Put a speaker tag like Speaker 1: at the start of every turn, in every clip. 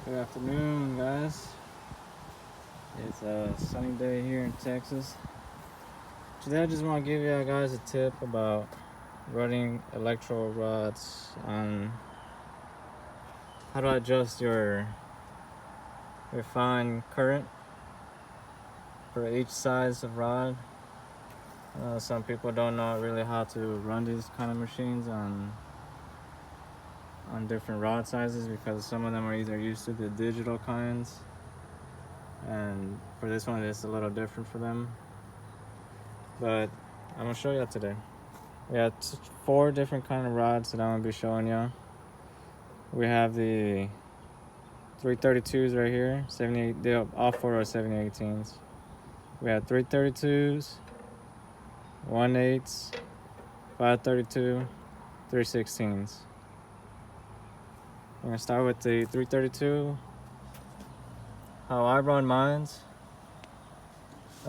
Speaker 1: Good afternoon, guys. It's a sunny day here in Texas. Today, I just want to give you guys a tip about running electrode rods on how to adjust your fine current for each size of rod. Some people don't know really how to run these kind of machines on different rod sizes because some of them are either used to the digital kinds, and for this one it's a little different for them. But I'm gonna show you today. We have 4 different kind of rods that I'm gonna be showing you. We have the 332s right here, 78. They all 4 are 7018s. We have 332s, 1/8s, 532, 316s. I'm gonna start with the 332. How I run mines,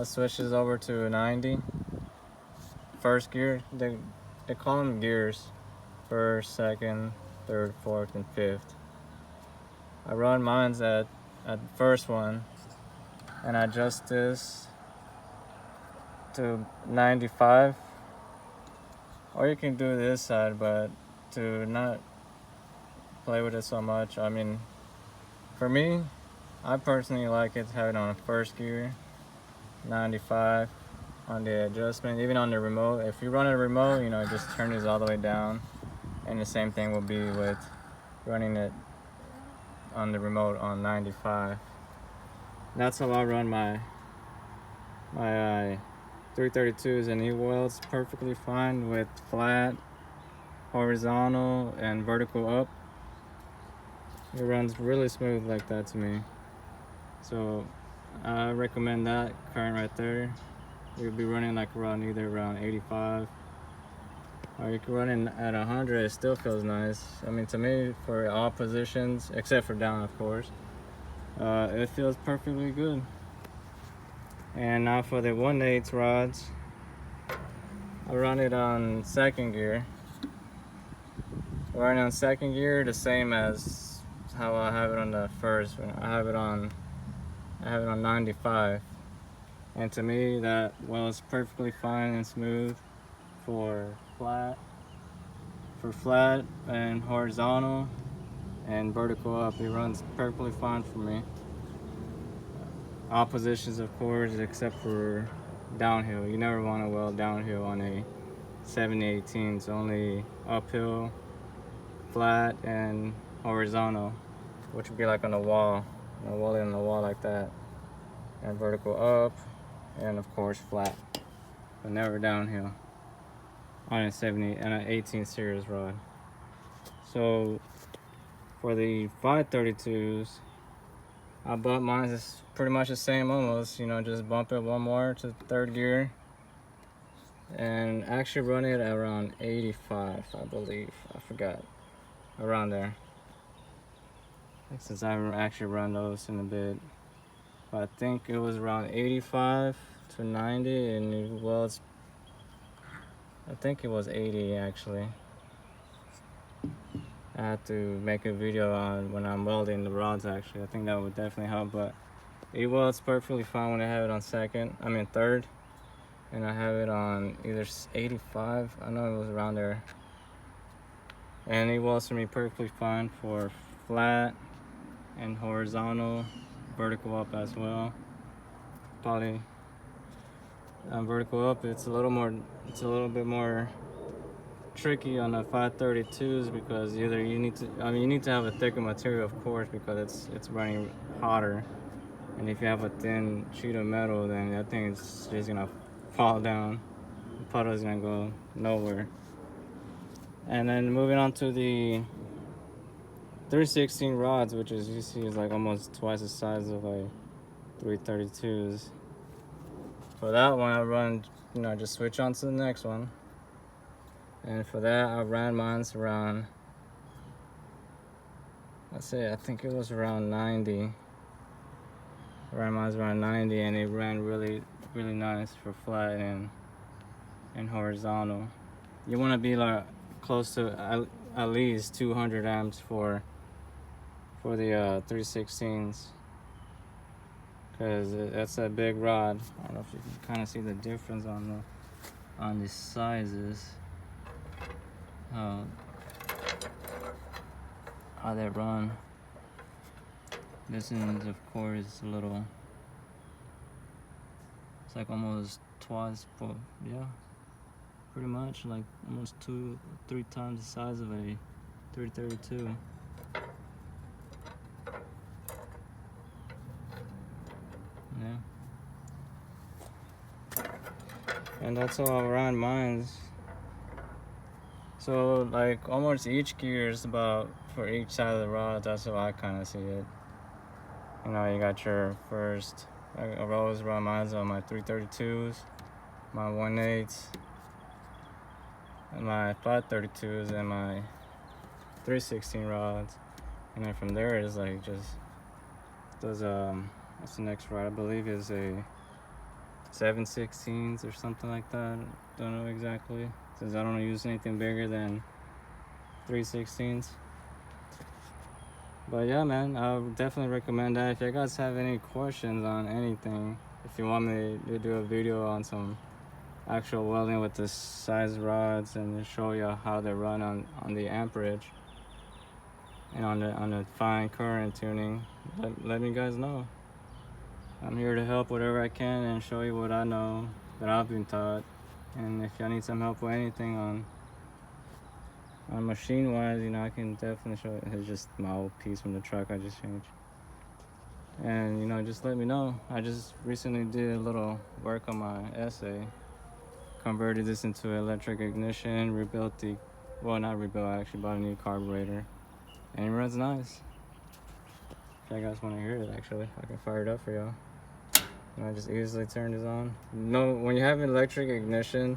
Speaker 1: I switches over to 90. First gear, they call them gears. First, second, third, fourth, and fifth. I run mines at first one, and I adjust this to 95. Or you can do this side, but to not play with it so much. I mean, for me, I personally like it to have it on first gear, 95 on the adjustment, even on the remote. If you run a remote, just turn this all the way down, and the same thing will be with running it on the remote on 95. That's how I run my 332s, and it welds perfectly fine with flat, horizontal, and vertical up. It runs really smooth like that to me. So I recommend that current right there. You'll be running like either around 85, or you can run in at 100. It still feels nice. I mean, to me, for all positions except for down, of course, it feels perfectly good. And now for the 1/8 rods, I run it on second gear. Running on second gear, the same as how I have it on the first. I have it on 95, and to me that welds perfectly fine and smooth for flat and horizontal and vertical up. It runs perfectly fine for me. All positions, of course, except for downhill. You never want to weld downhill on a 7018. It's only uphill, flat, and horizontal, which would be like on the wall, welding on the wall like that, and vertical up, and of course flat, but never downhill on a 70 and an 18 series rod. So for the 532s, I bump mine is pretty much the same almost, just bump it one more to third gear, and actually run it around 85, I believe. I forgot, around there, since I haven't actually run those in a bit. But I think it was around 85 to 90, and it was, I think it was 80 actually. I have to make a video on when I'm welding the rods actually. I think that would definitely help, but it welds perfectly fine when I have it on third, and I have it on either 85. I know it was around there. And it welds for me perfectly fine for flat and horizontal, vertical up as well. Probably vertical up, it's a little bit more tricky on the 532s because either you need to have a thicker material, of course, because it's running hotter, and if you have a thin sheet of metal, then that thing is just gonna fall down. The puddle is gonna go nowhere. And then moving on to the 316 rods, which is, you see, is like almost twice the size of a 332s. For that one, I run, just switch on to the next one. And for that, I ran mine's around, I think it was around 90. I ran mine's around 90, and it ran really, really nice for flat and horizontal. You want to be like close to at least 200 amps for for the 3/16s, because that's a big rod. I don't know if you can kind of see the difference on the sizes, how they run. This end, of course, a little, it's like almost twice, but yeah, pretty much like almost 2-3 times the size of a 332. Yeah, and that's all around mine. So like almost each gear is about for each side of the rod. That's how I kind of see it. You know, you got your first, I always run mine on my 332s, my 1/8s, and my 532s, and my 3/16 rods. And then from there is like just those what's the next rod? I believe is a 7/16s or something like that. Don't know exactly, since I don't use anything bigger than 3/16s. But yeah, man, I would definitely recommend that. If you guys have any questions on anything, if you want me to do a video on some actual welding with the size rods and show you how they run on the amperage and on the fine current tuning, let me guys know. I'm here to help whatever I can and show you what I know that I've been taught. And if y'all need some help with anything on machine wise, you know, I can definitely show it. It's just my old piece from the truck I just changed. And you know, just let me know. I just recently did a little work on my SA, converted this into electric ignition, rebuilt the, well, not rebuilt, I actually bought a new carburetor, and it runs nice. If you guys want to hear it, actually, I can fire it up for y'all. And I just easily turn this on. No, when you have an electric ignition,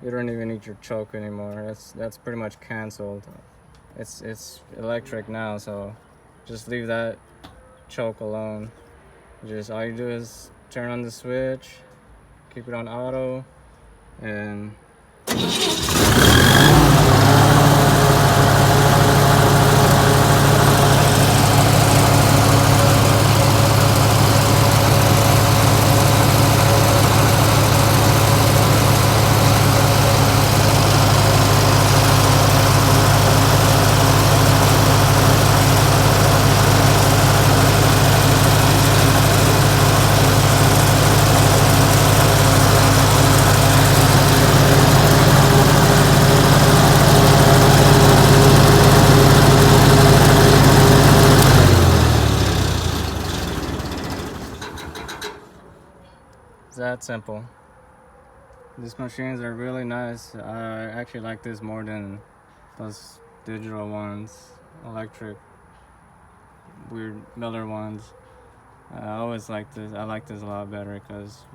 Speaker 1: you don't even need your choke anymore. That's pretty much canceled. It's electric now, so just leave that choke alone. Just all you do is turn on the switch, keep it on auto, and it's that simple. These machines are really nice. I actually like this more than those digital ones, electric, weird Miller ones. I always like this. I like this a lot better because,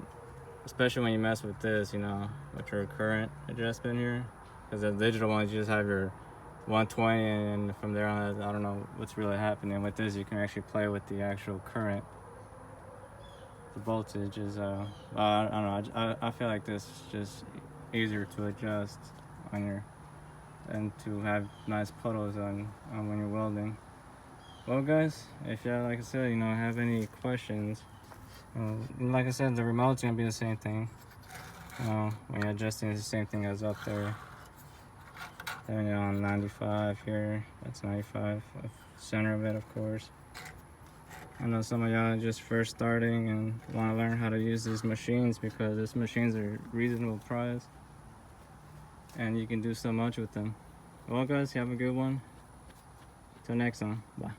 Speaker 1: especially when you mess with this, you know, with your current adjustment here. Because the digital ones, you just have your 120, and from there on, I don't know what's really happening. With this, you can actually play with the actual current. The voltage is, I don't know. I feel like this is just easier to adjust on your, and to have nice puddles on when you're welding. Well, guys, if y'all, like I said, you know, have any questions, like I said, the remote's gonna be the same thing. When you're adjusting, it's the same thing as up there. And on 95 here, that's 95, center of it, of course. I know some of y'all are just first starting and want to learn how to use these machines, because these machines are reasonable price and you can do so much with them. Well, guys, you have a good one. Till next time, bye.